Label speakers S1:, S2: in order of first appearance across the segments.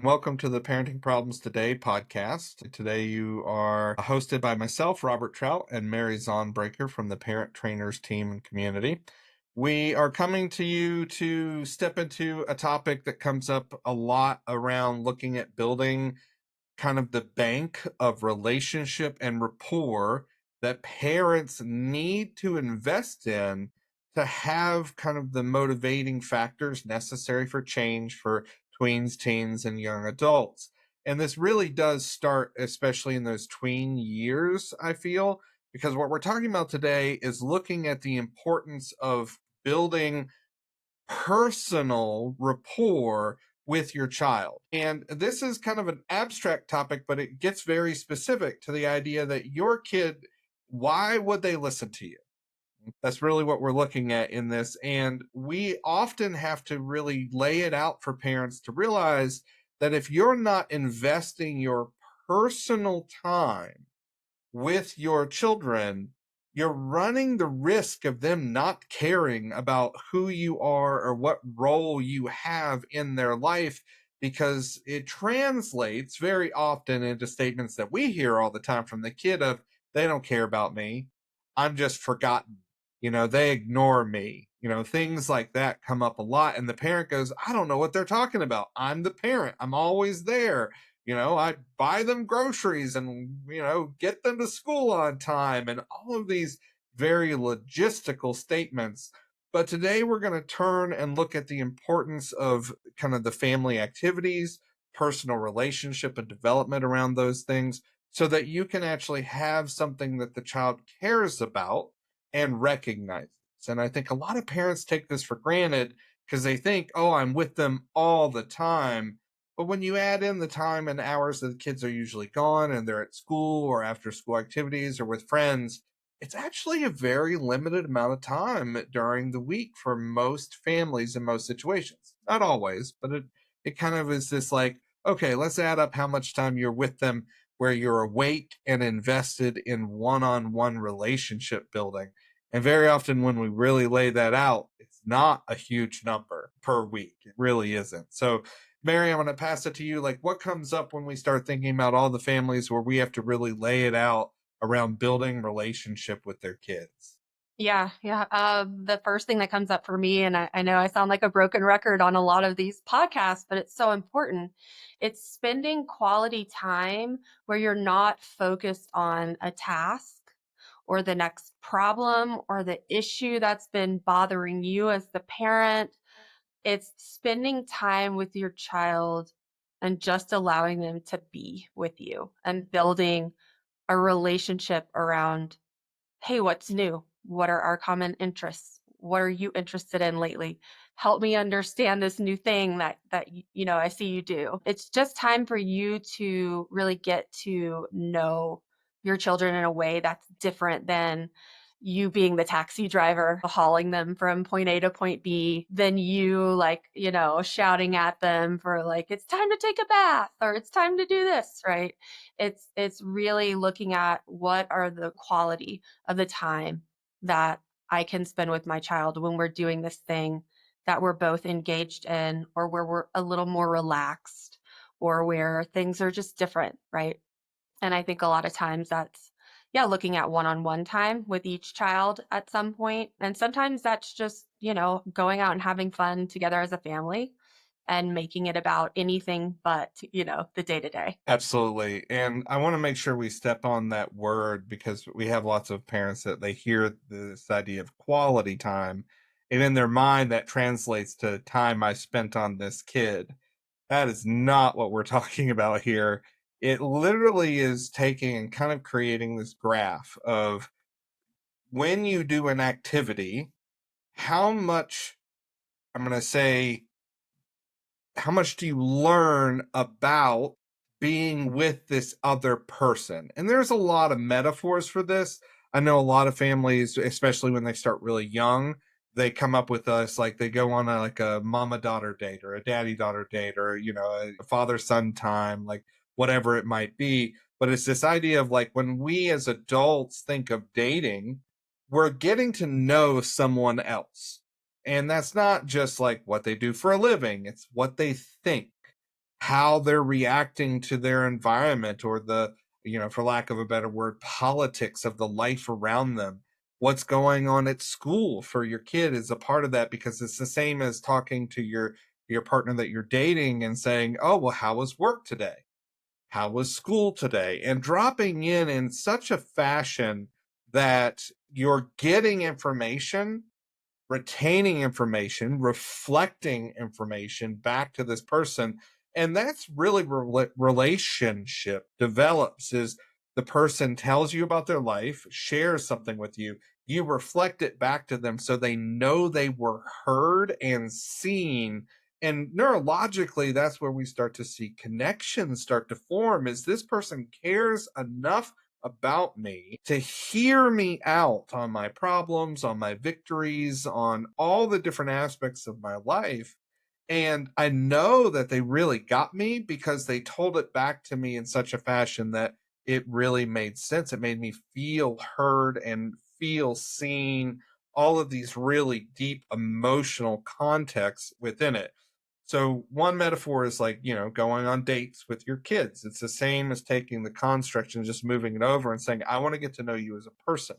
S1: and welcome to the Parenting Problems Today podcast. Today you are hosted by myself, Robert Trout, and Mary Zaunbrecher from the Parent Trainers team and community. We are coming to you to step into a topic that comes up a lot around looking at building kind of the bank of relationship and rapport that parents need to invest in to have kind of the motivating factors necessary for change for tweens, teens, and young adults. And this really does start, especially in those tween years, I feel, because what we're talking about today is looking at the importance of building personal rapport with your child. And this is kind of an abstract topic, but it gets very specific to the idea that your kid, why would they listen to you? That's really what we're looking at in this. And we often have to really lay it out for parents to realize that if you're not investing your personal time with your children, you're running the risk of them not caring about who you are or what role you have in their life, because it translates very often into statements that we hear all the time from the kid of, they don't care about me. I'm just forgotten. They ignore me. Things like that come up a lot. And the parent goes, I don't know what they're talking about. I'm the parent. I'm always there. I buy them groceries and, get them to school on time and all of these very logistical statements. But today we're going to turn and look at the importance of kind of the family activities, personal relationship and development around those things so that you can actually have something that the child cares about and recognizes. And I think a lot of parents take this for granted because they think, oh, I'm with them all the time. But when you add in the time and hours that the kids are usually gone and they're at school or after school activities or with friends, it's actually a very limited amount of time during the week for most families in most situations. Not always, but it kind of is this like, okay, let's add up how much time you're with them where you're awake and invested in one-on-one relationship building. And very often when we really lay that out, it's not a huge number per week. It really isn't. So Mary, I'm going to pass it to you. Like, what comes up when we start thinking about all the families where we have to really lay it out around building relationship with their kids?
S2: Yeah. The first thing that comes up for me, and I know I sound like a broken record on a lot of these podcasts, but it's so important. It's spending quality time where you're not focused on a task or the next problem or the issue that's been bothering you as the parent. It's spending time with your child and just allowing them to be with you and building a relationship around, hey, what's new? What are our common interests? What are you interested in lately? Help me understand this new thing that I see you do. It's just time for you to really get to know your children in a way that's different than you being the taxi driver hauling them from point A to point B, than you shouting at them for like, it's time to take a bath or it's time to do this, right? It's really looking at what are the quality of the time that I can spend with my child when we're doing this thing that we're both engaged in, or where we're a little more relaxed, or where things are just different, right? And I think a lot of times that's, yeah, looking at one-on-one time with each child at some point. And sometimes that's just, going out and having fun together as a family and making it about anything but, the day to day.
S1: Absolutely. And I want to make sure we step on that word because we have lots of parents that they hear this idea of quality time. And in their mind, that translates to time I spent on this kid. That is not what we're talking about here. It literally is taking and kind of creating this graph of when you do an activity, how much, I'm going to say, how much do you learn about being with this other person? And there's a lot of metaphors for this. I know a lot of families, especially when they start really young, they come up with us like they go on a mama daughter date or a daddy daughter date or a father son time, like whatever it might be. But it's this idea of like when we as adults think of dating, we're getting to know someone else, and that's not just like what they do for a living, it's what they think, how they're reacting to their environment or the, for lack of a better word, politics of the life around them. What's going on at school for your kid is a part of that, because it's the same as talking to your partner that you're dating and saying, "Oh, well, how was work today? How was school today?" And dropping in such a fashion that you're getting information, retaining information, reflecting information back to this person. And that's really relationship develops, is the person tells you about their life, shares something with you, you reflect it back to them so they know they were heard and seen. And neurologically, that's where we start to see connections start to form, is this person cares enough about me to hear me out on my problems, on my victories, on all the different aspects of my life. And I know that they really got me because they told it back to me in such a fashion that it really made sense. It made me feel heard and feel seen, all of these really deep emotional contexts within it. So one metaphor is like, going on dates with your kids. It's the same as taking the construct and just moving it over and saying, I want to get to know you as a person,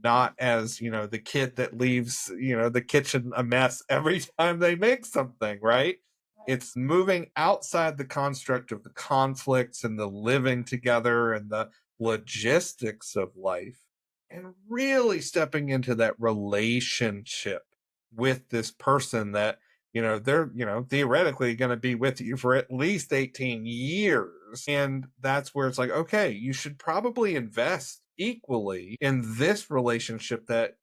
S1: not as, the kid that leaves, the kitchen a mess every time they make something, right? It's moving outside the construct of the conflicts and the living together and the logistics of life, and really stepping into that relationship with this person that, they're, theoretically going to be with you for at least 18 years. And that's where it's like, okay, you should probably invest equally in this relationship that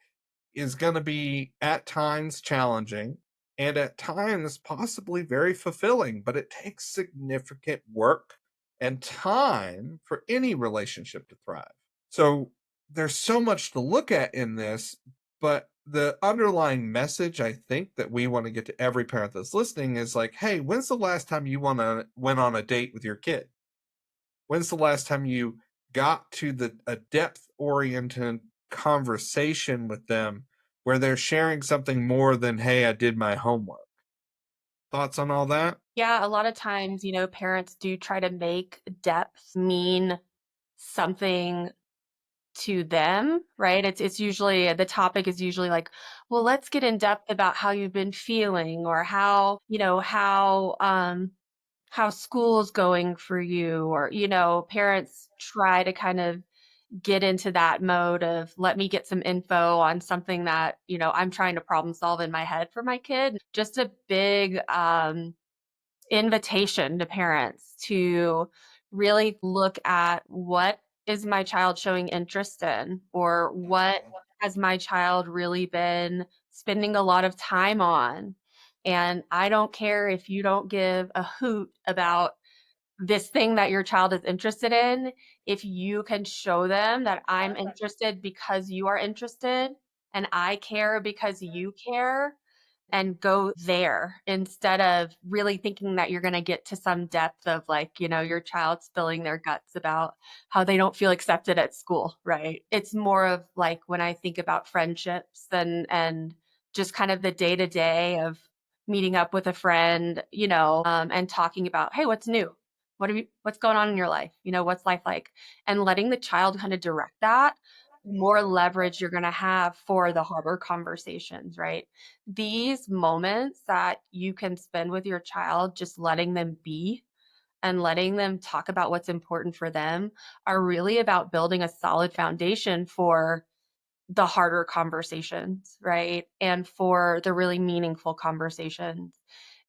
S1: is going to be at times challenging and at times possibly very fulfilling, but it takes significant work and time for any relationship to thrive. So there's so much to look at in this, but the underlying message I think that we want to get to every parent that's listening is like, hey, when's the last time you went on a date with your kid? When's the last time you got to a depth oriented conversation with them where they're sharing something more than, hey, I did my homework? Thoughts on all that?
S2: Yeah, a lot of times, parents do try to make depth mean something to them, right? It's usually the topic is usually like, well, let's get in depth about how you've been feeling, or how school's going for you, or parents try to kind of get into that mode of, let me get some info on something that, I'm trying to problem solve in my head for my kid. Just a big invitation to parents to really look at, what is my child showing interest in, or what
S1: Mhm.
S2: has my child really been spending a lot of time on. And I don't care if you don't give a hoot about this thing that your child is interested in. If you can show them that I'm interested because you are interested, and I care because you care, and go there instead of really thinking that you're going to get to some depth of, like, your child spilling their guts about how they don't feel accepted at school, right? It's more of like, when I think about friendships and just kind of the day to day of meeting up with a friend, and talking about, hey, what's new? What's going on in your life? What's life like? And letting the child kind of direct that, more leverage you're going to have for the harder conversations, right? These moments that you can spend with your child, just letting them be and letting them talk about what's important for them, are really about building a solid foundation for the harder conversations, right? And for the really meaningful conversations.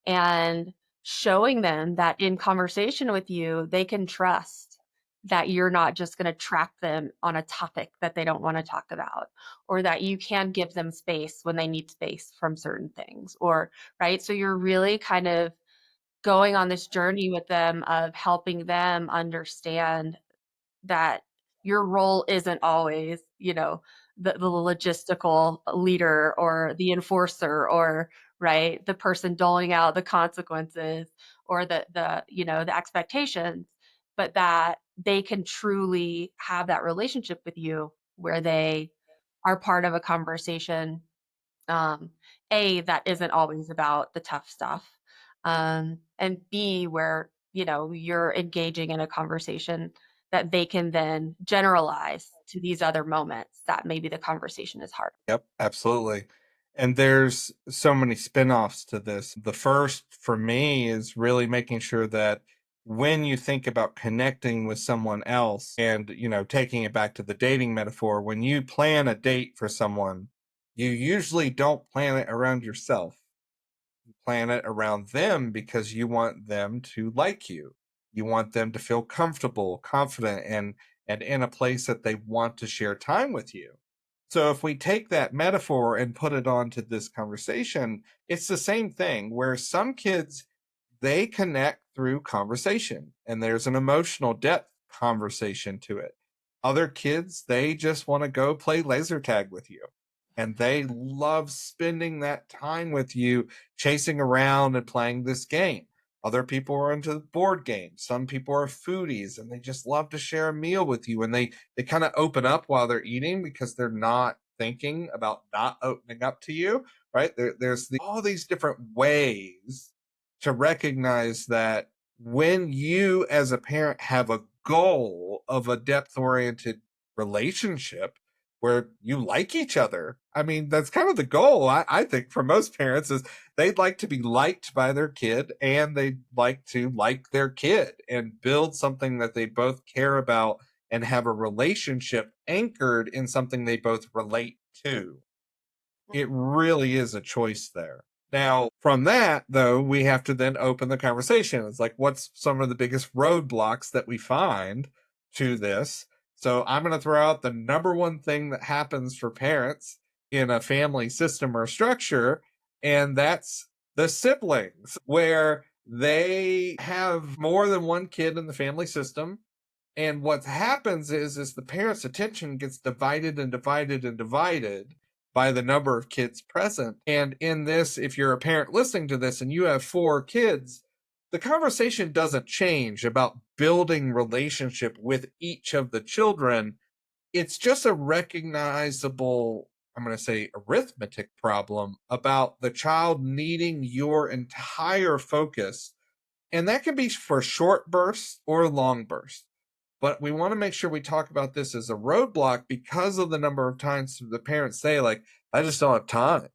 S2: And showing them that in conversation with you, they can trust that you're not just going to track them on a topic that they don't want to talk about, or that you can give them space when they need space from certain things, or, right? So you're really kind of going on this journey with them of helping them understand that your role isn't always, the logistical leader, or the enforcer, or, right, the person doling out the consequences, or the expectations, but that they can truly have that relationship with you where they are part of a conversation, um, that isn't always about the tough stuff. and B, where, you're engaging in a conversation that they can then generalize to these other moments that maybe the conversation is hard.
S1: Yep, absolutely. And there's so many spin-offs to this. The first for me is really making sure that when you think about connecting with someone else and, taking it back to the dating metaphor, when you plan a date for someone, you usually don't plan it around yourself. Plan it around them because you want them to like you. You want them to feel comfortable, confident, and in a place that they want to share time with you. So if we take that metaphor and put it onto this conversation, it's the same thing where some kids they connect through conversation and there's an emotional depth conversation to it. Other kids, they just want to go play laser tag with you and they love spending that time with you chasing around and playing this game. Other people are into board games. Some people are foodies and they just love to share a meal with you and they kind of open up while they're eating because they're not thinking about not opening up to you, right? All these different ways to recognize that when you as a parent have a goal of a depth oriented relationship where you like each other. I mean, that's kind of the goal, I think, for most parents is they'd like to be liked by their kid and they'd like to like their kid and build something that they both care about and have a relationship anchored in something they both relate to. It really is a choice there. Now, from that, though, we have to then open the conversation. It's like, what's some of the biggest roadblocks that we find to this? So I'm going to throw out the number one thing that happens for parents in a family system or structure, and that's the siblings, where they have more than one kid in the family system. And what happens is the parents' attention gets divided and divided and divided by the number of kids present. And in this, if you're a parent listening to this and you have 4 kids, the conversation doesn't change about building relationship with each of the children. It's just a recognizable, I'm going to say, arithmetic problem about the child needing your entire focus. And that can be for short bursts or long bursts. But we want to make sure we talk about this as a roadblock because of the number of times the parents say, like, I just don't have time.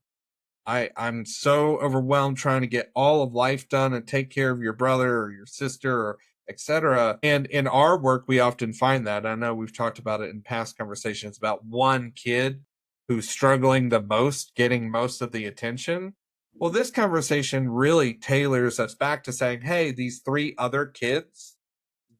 S1: I'm so overwhelmed trying to get all of life done and take care of your brother or your sister or etc. And in our work, we often find that. I know we've talked about it in past conversations about one kid who's struggling the most, getting most of the attention. Well, this conversation really tailors us back to saying, hey, these 3 other kids,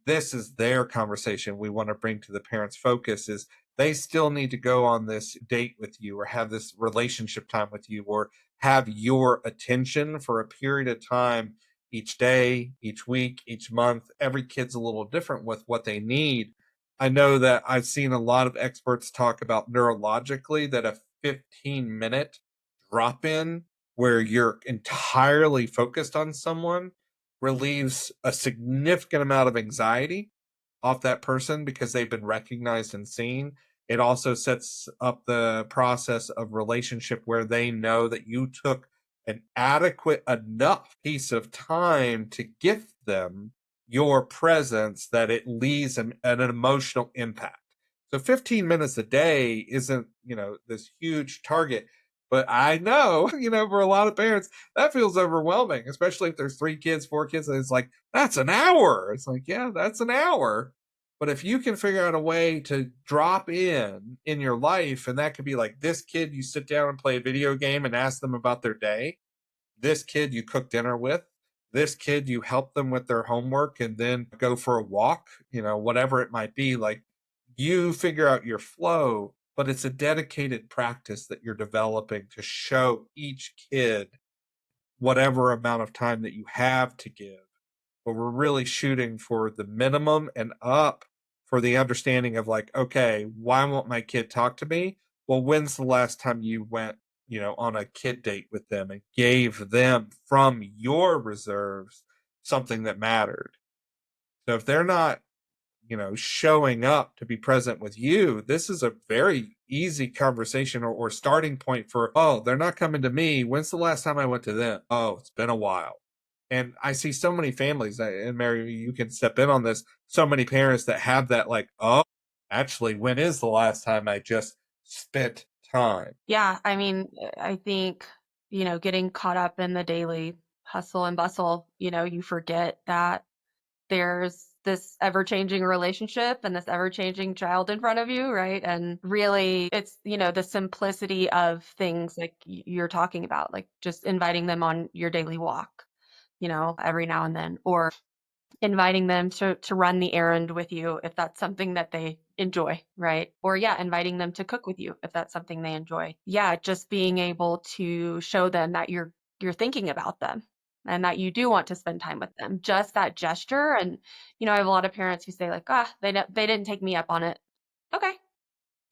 S1: this is their conversation we want to bring to the parents' focus is they still need to go on this date with you or have this relationship time with you or have your attention for a period of time each day, each week, each month. Every kid's a little different with what they need. I know that I've seen a lot of experts talk about neurologically that a 15-minute drop in where you're entirely focused on someone relieves a significant amount of anxiety off that person because they've been recognized and seen. It also sets up the process of relationship where they know that you took an adequate enough piece of time to gift them your presence that it leaves an emotional impact. So 15 minutes a day isn't, this huge target. But I know, for a lot of parents, that feels overwhelming, especially if there's 3 kids, 4 kids, and it's like, that's an hour. It's like, yeah, that's an hour. But if you can figure out a way to drop in your life, and that could be like this kid, you sit down and play a video game and ask them about their day. This kid you cook dinner with. This kid you help them with their homework and then go for a walk, whatever it might be. Like you figure out your flow, but it's a dedicated practice that you're developing to show each kid whatever amount of time that you have to give. But we're really shooting for the minimum and up for the understanding of like, okay, why won't my kid talk to me? Well, when's the last time you went, on a kid date with them and gave them from your reserves something that mattered? So if they're not, showing up to be present with you, this is a very easy conversation or starting point for, oh, they're not coming to me. When's the last time I went to them? Oh, it's been a while. And I see so many families, and Mary, you can step in on this. So many parents that have that, like, oh, actually, when is the last time I just spent time?
S2: Yeah, I mean, I think, getting caught up in the daily hustle and bustle, you forget that there's this ever-changing relationship and this ever-changing child in front of you, right? And really, it's, the simplicity of things like you're talking about, like just inviting them on your daily walk, every now and then, or inviting them to run the errand with you if that's something that they enjoy, right? Or yeah, inviting them to cook with you if that's something they enjoy. Yeah, just being able to show them that you're thinking about them and that you do want to spend time with them. Just that gesture. And I have a lot of parents who say like, "Ah, they didn't take me up on it." Okay,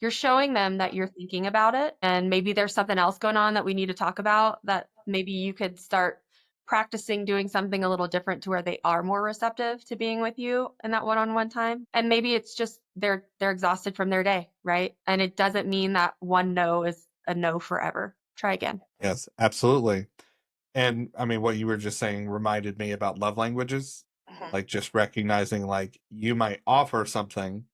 S2: you're showing them that you're thinking about it, and maybe there's something else going on that we need to talk about, that maybe you could start practicing doing something a little different to where they are more receptive to being with you in that one-on-one time. And maybe it's just they're exhausted from their day, right? And it doesn't mean that one no is a no forever. Try again.
S1: Yes, absolutely. And I mean, what you were just saying reminded me about love languages,
S2: Mhm.
S1: like just recognizing, like, you might offer something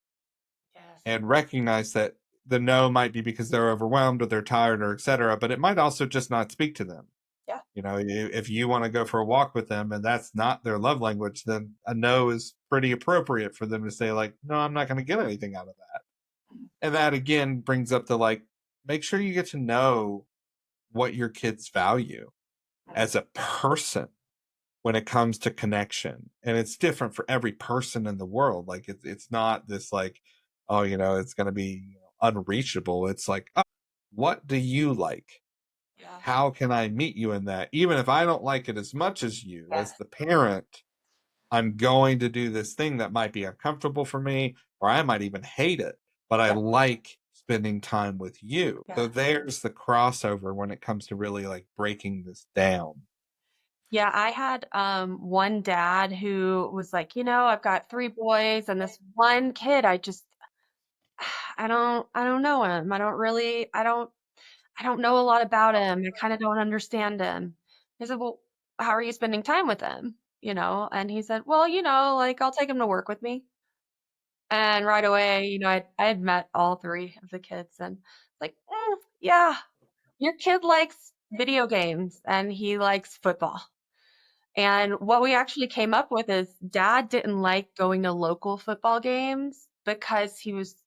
S2: Yes.
S1: and recognize that the no might be because they're overwhelmed or they're tired or etc., but it might also just not speak to them.
S2: Yeah.
S1: You know, if you want to go for a walk with them and that's not their love language, then a no is pretty appropriate for them to say, like, no, I'm not going to get anything out of that. And that again brings up the, like, make sure you get to know what your kids value as a person when it comes to connection. And it's different for every person in the world. Like, it's not this, like, oh, it's going to be, unreachable. It's like, oh, what do you like?
S2: Yeah.
S1: How can I meet you in that? Even if I don't like it as much as you,
S2: Yes.
S1: as the parent, I'm going to do this thing that might be uncomfortable for me, or I might even hate it, but I
S2: Yep.
S1: like spending time with you.
S2: Yeah.
S1: So there's the crossover when it comes to really, like, breaking this down.
S2: Yeah, I had one dad who was like, I've got three boys and this one kid, I don't know him. I don't know a lot about him. I kind of don't understand him. I said, "Well, how are you spending time with him?" And he said, "Well, like I'll take him to work with me." And right away, I had met all three of the kids and like, yeah, your kid likes video games and he likes football. And what we actually came up with is dad didn't like going to local football games because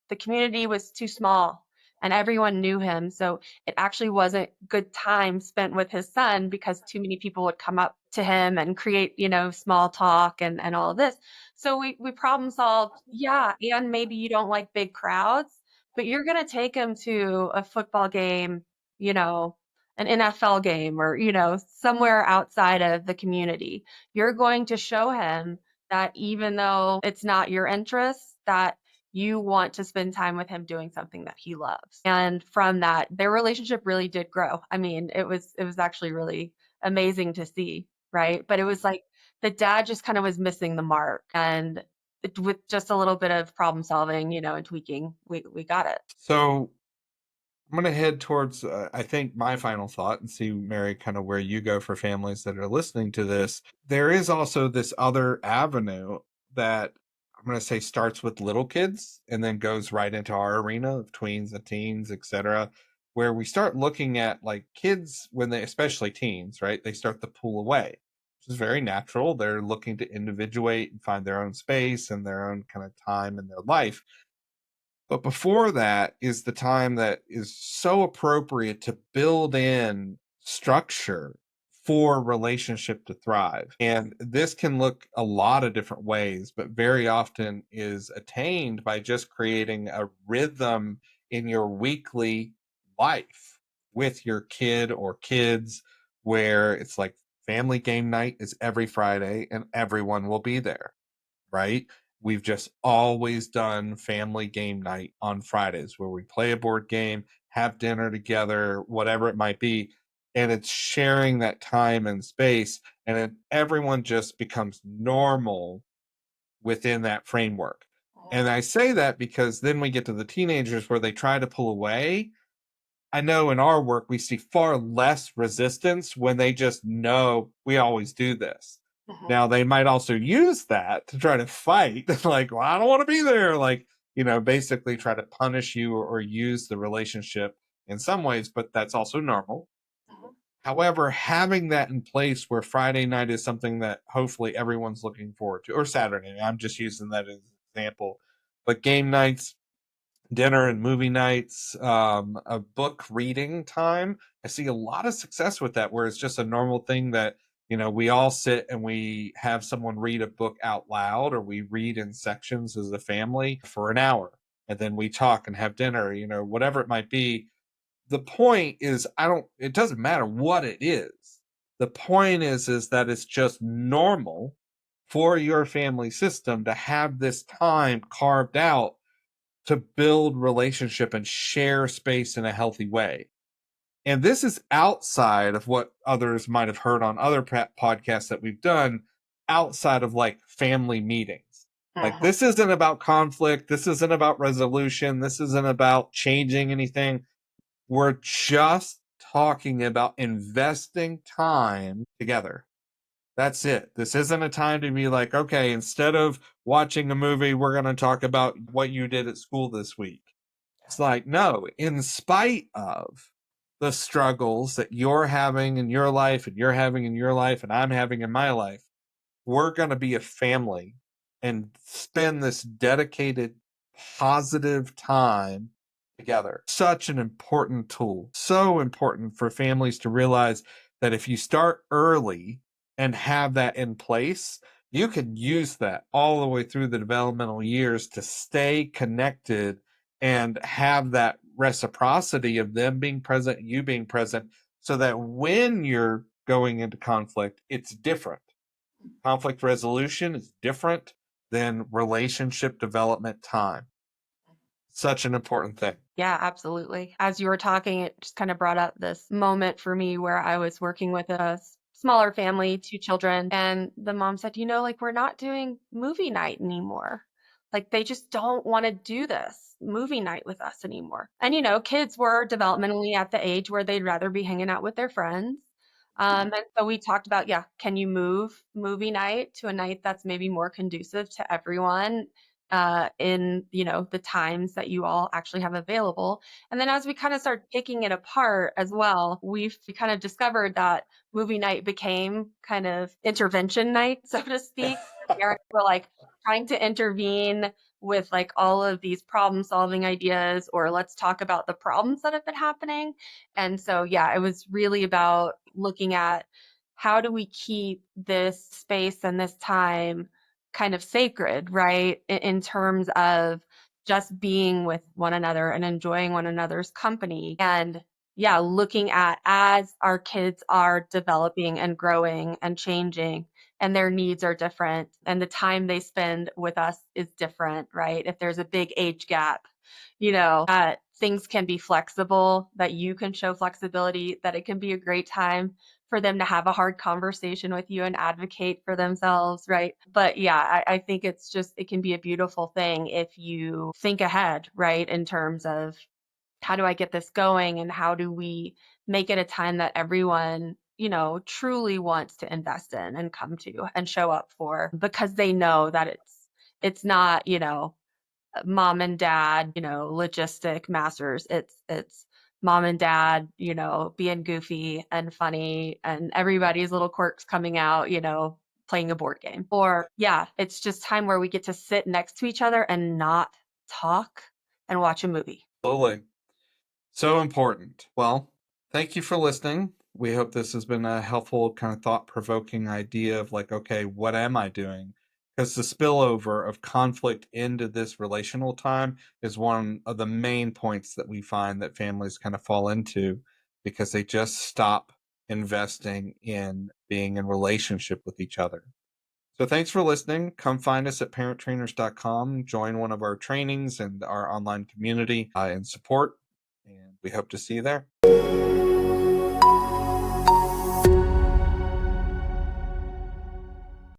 S2: the community was too small and everyone knew him. So it actually wasn't good time spent with his son because too many people would come up to him and create, small talk and all of this. So we problem solved. Yeah. And maybe you don't like big crowds, but you're going to take him to a football game, you know, an NFL game or, somewhere outside of the community. You're going to show him that even though it's not your interest, that you want to spend time with him doing something that he loves. And from that, their relationship really did grow. I mean, it was actually really amazing to see, right? But it was like the dad just kind of was missing the mark, and with just a little bit of problem solving, and tweaking, we got it.
S1: So I'm going to head towards, I think, my final thought, and see, Mary, kind of where you go for families that are listening to this. There is also this other avenue that I'm going to say starts with little kids and then goes right into our arena of tweens and teens, etc., where we start looking at, like, kids when they, especially teens, right? They start to pull away, which is very natural. They're looking to individuate and find their own space and their own kind of time in their life. But before that is the time that is so appropriate to build in structure for relationship to thrive. And this can look a lot of different ways, but very often is attained by just creating a rhythm in your weekly life with your kid or kids, where it's like family game night is every Friday and everyone will be there, right? We've just always done family game night on Fridays where we play a board game, have dinner together, whatever it might be. And it's sharing that time and space. And then everyone just becomes normal within that framework. And I say that because then we get to the teenagers where they try to pull away. I know in our work, we see far less resistance when they just know we always do this.
S2: Mhm.
S1: Now, they might also use that to try to fight, like, well, I don't want to be there. Like, basically try to punish you or use the relationship in some ways, but that's also normal.
S2: Mhm.
S1: However, having that in place where Friday night is something that hopefully everyone's looking forward to, or Saturday, I'm just using that as an example, but game nights, dinner and movie nights, a book reading time. I see a lot of success with that, where it's just a normal thing that, we all sit and we have someone read a book out loud, or we read in sections as a family for an hour. And then we talk and have dinner, whatever it might be. The point is, it doesn't matter what it is. The point is that it's just normal for your family system to have this time carved out to build relationship and share space in a healthy way. And this is outside of what others might have heard on other podcasts that we've done, outside of like family meetings. Like,
S2: Mhm.
S1: this isn't about conflict. This isn't about resolution. This isn't about changing anything. We're just talking about investing time together. That's it. This isn't a time to be like, okay, instead of watching a movie, we're going to talk about what you did at school this week. It's like, no, in spite of the struggles that you're having in your life and you're having in your life and I'm having in my life, we're going to be a family and spend this dedicated, positive time together. Such an important tool. So important for families to realize that if you start early and have that in place, you can use that all the way through the developmental years to stay connected and have that reciprocity of them being present, you being present, so that when you're going into conflict, it's different. Conflict resolution is different than relationship development time. Such an important thing.
S2: Yeah, absolutely. As you were talking, it just kind of brought up this moment for me where I was working with a smaller family, 2 children, and the mom said, like, we're not doing movie night anymore. Like, they just don't want to do this movie night with us anymore. And, kids were developmentally at the age where they'd rather be hanging out with their friends. And so we talked about, yeah, can you move movie night to a night that's maybe more conducive to everyone in the times that you all actually have available. And then as we kind of start picking it apart as well, we kind of discovered that movie night became kind of intervention night, so to speak. Parents were like trying to intervene with like all of these problem solving ideas, or let's talk about the problems that have been happening. And so yeah, it was really about looking at how do we keep this space and this time kind of sacred, right? In terms of just being with one another and enjoying one another's company. And yeah, looking at as our kids are developing and growing and changing and their needs are different and the time they spend with us is different, right? If there's a big age gap, that things can be flexible, that you can show flexibility, that it can be a great time for them to have a hard conversation with you and advocate for themselves, right? But yeah, I think it can be a beautiful thing if you think ahead, right? In terms of how do I get this going and how do we make it a time that everyone, truly wants to invest in and come to and show up for because they know that it's not, mom and dad, logistic masters. It's mom and dad, being goofy and funny and everybody's little quirks coming out, playing a board game. Or yeah, it's just time where we get to sit next to each other and not talk and watch a movie.
S1: Absolutely. So important. Well, thank you for listening. We hope this has been a helpful, kind of thought provoking idea of like, okay, what am I doing? Because the spillover of conflict into this relational time is one of the main points that we find that families kind of fall into because they just stop investing in being in relationship with each other. So thanks for listening. Come find us at parenttrainers.com. Join one of our trainings and our online community and support. And we hope to see you there.